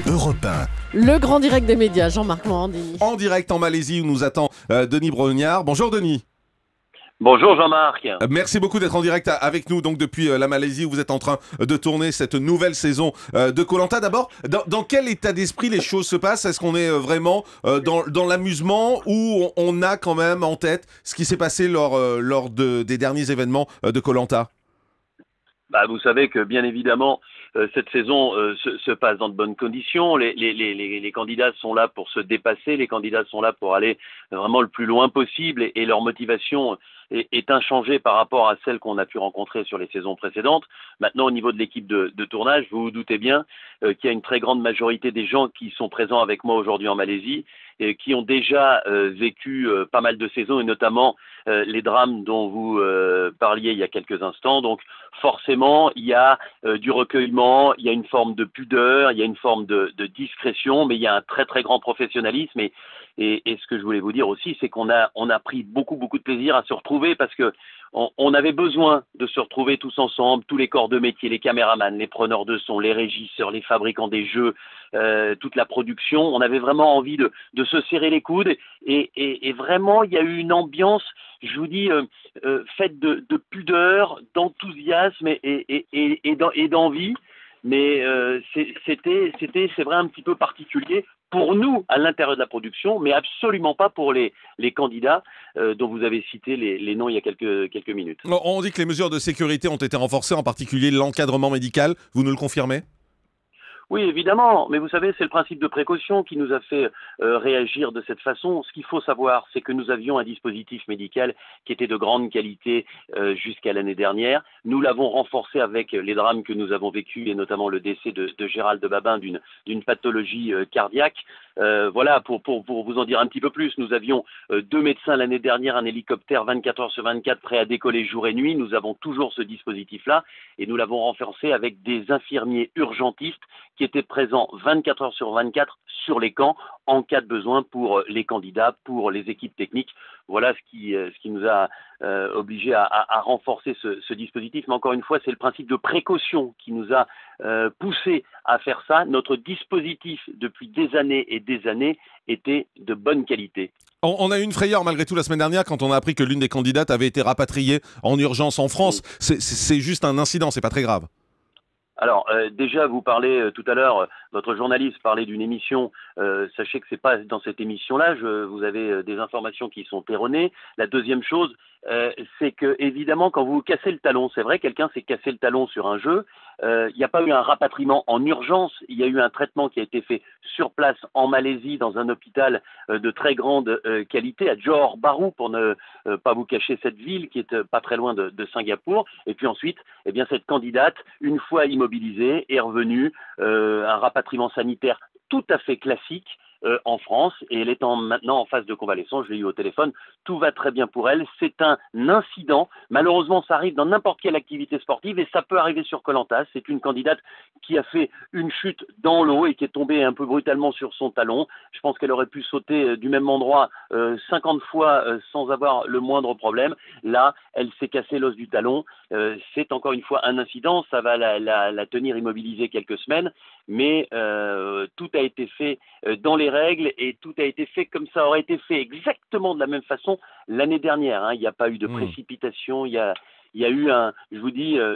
Europe 1. Le grand direct des médias, Jean-Marc Morandini. En direct en Malaisie où nous attend Denis Brognard. Bonjour Denis. Bonjour Jean-Marc. Merci beaucoup d'être en direct avec nous donc depuis la Malaisie où vous êtes en train de tourner cette nouvelle saison de Koh Lanta. D'abord, dans quel état d'esprit les choses se passent? Est-ce qu'on est vraiment dans l'amusement ou on a quand même en tête ce qui s'est passé lors des derniers événements de Koh Lanta? Vous savez que bien évidemment cette saison se passe dans de bonnes conditions. Les candidats sont là pour se dépasser, les candidats sont là pour aller vraiment le plus loin possible et leur motivation est inchangée par rapport à celle qu'on a pu rencontrer sur les saisons précédentes. Maintenant, au niveau de l'équipe de tournage, vous vous doutez bien qu'il y a une très grande majorité des gens qui sont présents avec moi aujourd'hui en Malaisie et qui ont déjà vécu pas mal de saisons et notamment les drames dont vous parliez il y a quelques instants. Donc forcément, il y a du recueillement, il y a une forme de pudeur, il y a une forme de discrétion, mais il y a un très très grand professionnalisme et ce que je voulais vous dire aussi, c'est qu'on a pris beaucoup de plaisir à se retrouver parce que on avait besoin de se retrouver tous ensemble, tous les corps de métier, les caméramans, les preneurs de son, les régisseurs, les fabricants des jeux, toute la production. On avait vraiment envie de se serrer les coudes et vraiment il y a eu une ambiance, je vous dis, faite de pudeur, d'enthousiasme et d'envie. Mais c'est vrai un petit peu particulier pour nous à l'intérieur de la production, mais absolument pas pour les candidats dont vous avez cité les noms il y a quelques minutes. On dit que les mesures de sécurité ont été renforcées, en particulier l'encadrement médical. Vous nous le confirmez ? Oui, évidemment, mais vous savez, c'est le principe de précaution qui nous a fait réagir de cette façon. Ce qu'il faut savoir, c'est que nous avions un dispositif médical qui était de grande qualité jusqu'à l'année dernière. Nous l'avons renforcé avec les drames que nous avons vécus et notamment le décès de Gérald de Babin d'une pathologie cardiaque. Voilà, pour vous en dire un petit peu plus, nous avions 2 médecins l'année dernière, un hélicoptère 24 heures sur 24 prêt à décoller jour et nuit. Nous avons toujours ce dispositif-là et nous l'avons renforcé avec des infirmiers urgentistes qui étaient présents 24 heures sur 24 sur les camps en cas de besoin pour les candidats, pour les équipes techniques. Voilà ce qui nous a obligés à renforcer ce dispositif. Mais encore une fois, c'est le principe de précaution qui nous a poussé à faire ça. Notre dispositif, depuis des années et des années, était de bonne qualité. On a eu une frayeur malgré tout la semaine dernière quand on a appris que l'une des candidates avait été rapatriée en urgence en France. C'est juste un incident, c'est pas très grave. Alors déjà, vous parlez tout à l'heure, votre journaliste parlait d'une émission. Sachez que c'est pas dans cette émission-là. Vous avez des informations qui sont erronées. La deuxième chose, c'est que évidemment, quand vous cassez le talon, c'est vrai, quelqu'un s'est cassé le talon sur un jeu. Il n'y a pas eu un rapatriement en urgence. Il y a eu un traitement qui a été fait sur place en Malaisie dans un hôpital de très grande qualité à Johor Bahru, pour ne pas vous cacher cette ville qui est pas très loin de Singapour. Et puis ensuite, eh bien cette candidate, une fois immobilisée, est revenue. Un rapatriement sanitaire tout à fait classique en France et elle est maintenant en phase de convalescence. Je l'ai eu au téléphone, tout va très bien pour elle. C'est un incident, malheureusement ça arrive dans n'importe quelle activité sportive et ça peut arriver sur Koh Lanta. C'est une candidate qui a fait une chute dans l'eau et qui est tombée un peu brutalement sur son talon. Je pense qu'elle aurait pu sauter du même endroit 50 fois sans avoir le moindre problème. Là, elle s'est cassé l'os du talon. C'est encore une fois un incident, ça va la tenir immobilisée quelques semaines, mais tout a été fait dans les règles et tout a été fait comme ça aurait été fait exactement de la même façon l'année dernière. Il n'y a pas eu de précipitation, il y a eu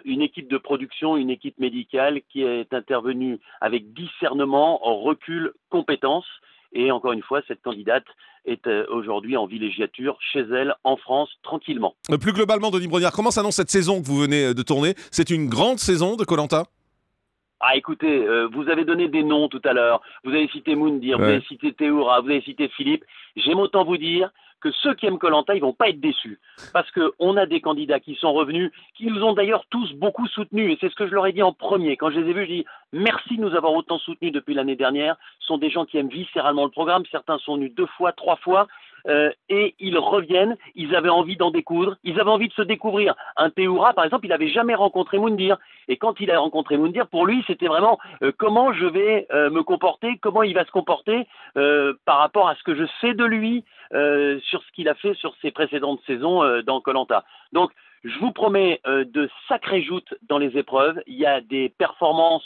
une équipe de production, une équipe médicale qui est intervenue avec discernement, recul, compétence. Et encore une fois, cette candidate est aujourd'hui en villégiature chez elle, en France, tranquillement. Plus globalement, Denis Brognard, comment s'annonce cette saison que vous venez de tourner? C'est une grande saison de Koh Lanta? Ah, écoutez, vous avez donné des noms tout à l'heure. Vous avez cité Moundir, vous avez cité Théoura, vous avez cité Philippe. J'aime autant vous dire que ceux qui aiment Koh Lanta, ils vont pas être déçus. Parce qu'on a des candidats qui sont revenus, qui nous ont d'ailleurs tous beaucoup soutenus. Et c'est ce que je leur ai dit en premier. Quand je les ai vus, je dis merci de nous avoir autant soutenus depuis l'année dernière. Ce sont des gens qui aiment viscéralement le programme. Certains sont venus 2 fois, 3 fois. Et ils reviennent, ils avaient envie d'en découdre, ils avaient envie de se découvrir. Un Théoura, par exemple, il n'avait jamais rencontré Moundir. Et quand il a rencontré Moundir, pour lui, c'était vraiment comment je vais me comporter, comment il va se comporter par rapport à ce que je sais de lui, sur ce qu'il a fait sur ses précédentes saisons dans Koh Lanta. Donc, Je vous promets de sacrées joutes dans les épreuves. Il y a des performances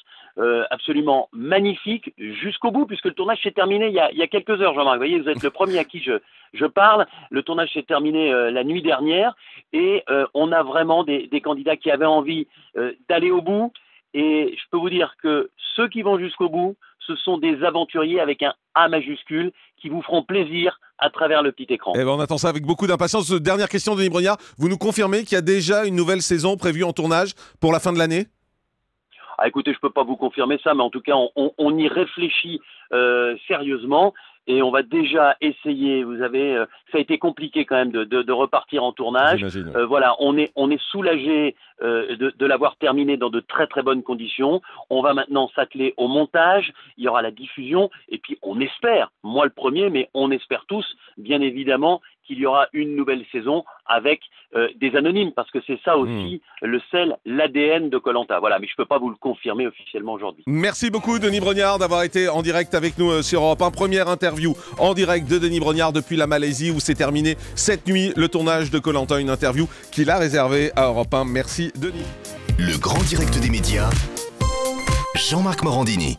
absolument magnifiques jusqu'au bout, puisque le tournage s'est terminé il y a quelques heures, Jean-Marc. Vous voyez, vous êtes le premier à qui je parle. Le tournage s'est terminé la nuit dernière et on a vraiment des candidats qui avaient envie d'aller au bout. Et je peux vous dire que ceux qui vont jusqu'au bout, ce sont des aventuriers avec un A majuscule qui vous feront plaisir à travers le petit écran. Eh ben, on attend ça avec beaucoup d'impatience. Dernière question, Denis Brognard. Vous nous confirmez qu'il y a déjà une nouvelle saison prévue en tournage pour la fin de l'année ? Ah, écoutez, je peux pas vous confirmer ça, mais en tout cas, on y réfléchit sérieusement. Et on va déjà essayer, vous avez, ça a été compliqué quand même de repartir en tournage. Voilà, on est soulagé de l'avoir terminé dans de très très bonnes conditions. On va maintenant s'atteler au montage, il y aura la diffusion, et puis on espère, moi le premier, mais on espère tous, bien évidemment, qu'il y aura une nouvelle saison avec des anonymes, parce que c'est ça aussi le sel, l'ADN de Koh-Lanta. Voilà, mais je peux pas vous le confirmer officiellement aujourd'hui. Merci beaucoup Denis Brognard d'avoir été en direct avec nous sur Europe 1. Première interview en direct de Denis Brognard depuis la Malaisie où s'est terminé cette nuit le tournage de Koh-Lanta, une interview qu'il a réservée à Europe 1. Merci Denis. Le grand direct des médias, Jean-Marc Morandini.